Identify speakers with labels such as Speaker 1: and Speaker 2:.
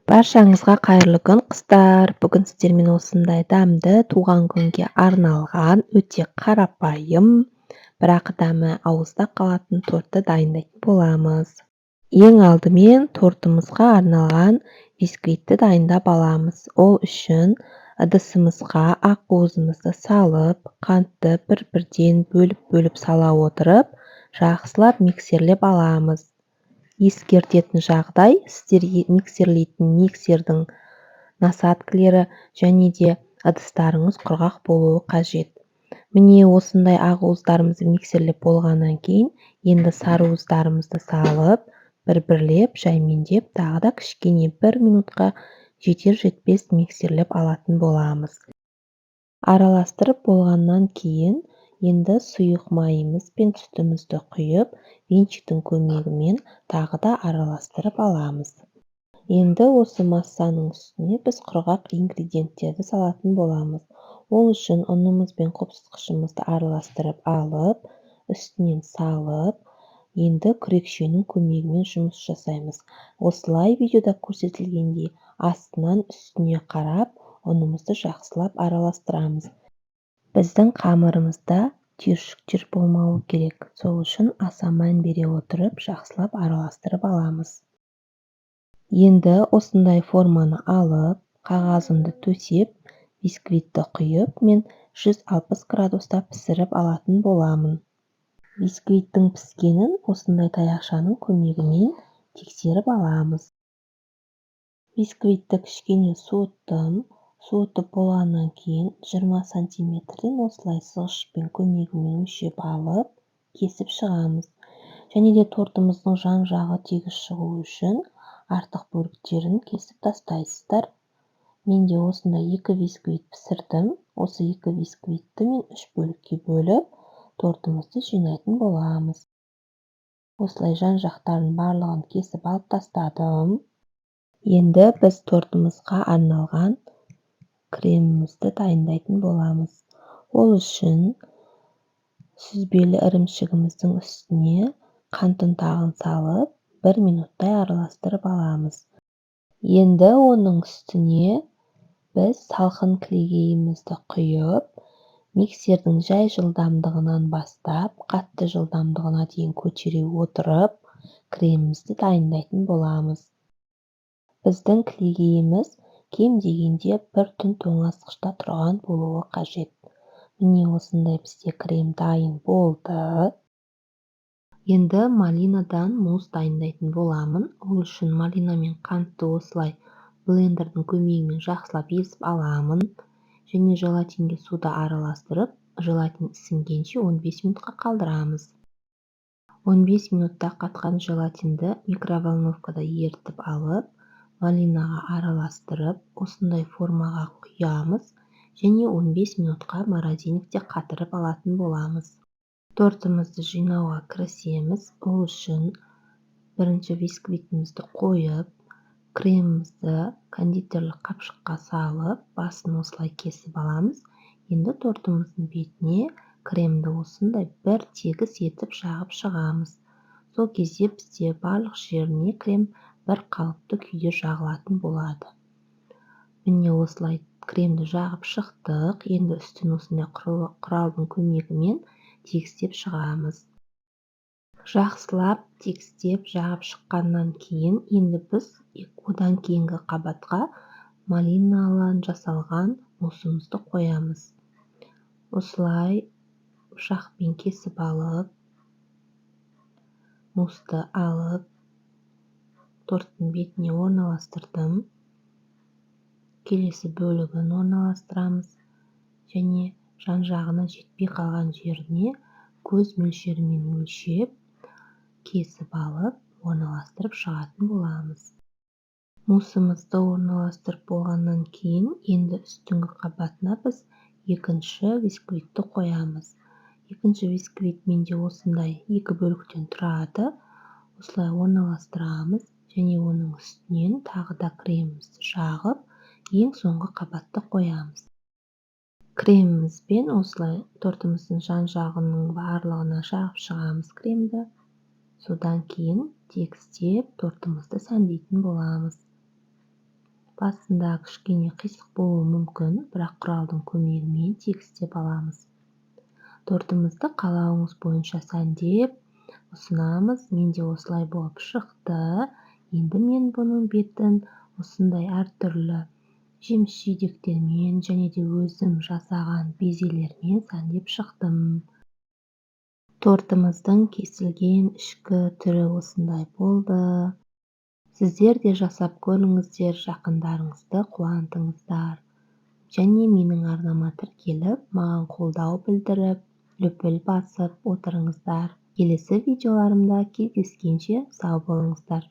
Speaker 1: Баршаңызға қайырлы күн қыздар. Бүгін сіздермен осындай дәмді туған күнге арналған өте қарапайым, бірақ дәмі ауызда қалатын тортты дайындайтын боламыз. Ең алдымен тортымызға арналған бисквитті дайындап аламыз. Ол үшін ыдысымызға ақуызымызды салып, қантты бір-бірден бөліп сала отырып, жақсылап миксерлеп аламыз. Ескертетін жағдай, сіздер миксерлейтін миксердің насадкілері және де ыдыстарыңыз құрғақ болуы қажет. Міне осындай ақуыздарымызды миксерлеп болғаннан кейін, енді сарыуыздарымызды салып, бір-бірлеп, жаймендеп, тағы да кішкене 1 минутқа жетер-жетпес миксерлеп алатын боламыз. Араластырып болғаннан кейін, енді сұйық майымыз бен сүтімізді құйып, венчиктің көмегімен тағы да араластырып аламыз. Енді осы массаның үстіне біз құрғақ ингредиенттерді салатын боламыз. Ол үшін ұнымыз бен қопсытқышымызды араластырып алып, үстінен салып, енді күрекшенің көмегімен жұмыс жасаймыз. Осылай видеода көрсетілгендей астынан үстіне қарап, ұнымызды жақсылап араластырамыз. Біздің қамырымызда түйіршіктер болмауы керек. Сол үшін аса мән бере отырып, жақсылап араластырып аламыз. Енді осындай форманы алып, қағазымды төсеп, бисквитті құйып, мен 160 градуста пісіріп алатын боламын. Бисквиттің піскенін осындай таяқшаның көмегімен тексеріп аламыз. Бисквитті кішкене суыттым. Суытып болғаннан кейін 20 сантиметрден осылай сызғышпен көмегімен өлшеп алып, кесіп шығамыз. Және де тортымыздың жан-жағы тегіс шығу үшін артық бөліктерін кесіп тастайсыздар. Мен де осындай 2 бисквит пісірдім. Осы 2 бисквитті мен 3 бөлікке бөліп, тортымызды жинайтын боламыз. Осылай жан-жақтарын барлығын кесіп алып тастадым. Енді біз тортымызға арналған кремімізді дайындайтын боламыз. Ол үшін сүзбелі ірімшігіміздің үстіне қант ұнтағын салып, 1 минуттай араластырып аламыз. Енді оның үстіне біз салқын кілегейімізді құйып, миксердің жай жылдамдығынан бастап, қатты жылдамдығына дейін көтере отырып, кремімізді дайындайтын боламыз. Біздің кілегейіміз кем дегенде 1 түн тоңазытқышта тұрған болуы қажет. Міне осындай бізде крем дайын болды. Енді малинадан мусс дайындайтын боламын. Ол үшін малина мен қантты осылай блендердің көмегімен жақсылап езіп аламын. Және желатинге суды араластырып, желатин ісінгенше 15 минутқа қалдырамыз. 15 минутта қатқан желатинді микроволновкада ерітіп алып, малинаға араластырып, осындай формаға құямыз және 15 минутқа морозильникте қатырып алатын боламыз. Тортымызды жинауға кірісеміз. Ол үшін бірінші бисквитімізді қойып, кремімізді кондитерлік қапшыққа салып, басын осылай кесіп аламыз. Енді тортымыздың бетіне кремді осындай бір тегіс етіп жағып шығамыз. Сол кезде бізде барлық жеріне крем бір қалыпты күйде жағылатын болады. Міне осылай кремді жағып шықтық. Енді үстін осындай құралдың көмегімен тегістеп шығамыз. Жақсылап тегістеп жағып шыққаннан кейін, енді біз одан кейінгі қабатқа малиналан жасалған муссымызды қоямыз. Осылай пышақпен кесіп алып, муссты алып, торттың бетіне орналастырдым. Келесі бөлігін орналастырамыз және жан-жағына жетпей қалған жеріне көз мөлшерімен өлшеп, кесіп алып, орналастырып шығатын боламыз. Муссымызды орналастырып болғаннан кейін, енді үстіңгі қабатына біз екінші бисквитті қоямыз. Екінші бисквит менде осындай 2 бөліктен тұрады. Осылай орналастырамыз және оның үстінен тағы да кремімізді жағып, ең соңғы қабатты қоямыз. Кремімізбен осылай тортымыздың жан-жағының барлығына жағып шығамыз кремді. Содан кейін тегістеп тортымызды сәндейтін боламыз. басында кішкене қисық болуы мүмкін, бірақ құралдың көмегімен тегістеп аламыз. Тортымызды қалауыңыз бойынша сәндеп ұсынамыз. Менде осылай болып шықты. Енді мен бұның бетін осындай әртүрлі жеміс-жидектермен және де өзім жасаған безелермен сәндеп шықтым. Тортымыздың кесілген ішкі түрі осындай болды. Сіздер де жасап көріңіздер, жақындарыңызды қуантыңыздар. Және менің арнама тіркеліп, маған қолдау білдіріп, лүпіл басып отырыңыздар. Келесі видеоларымда кездескенше сау болыңыздар.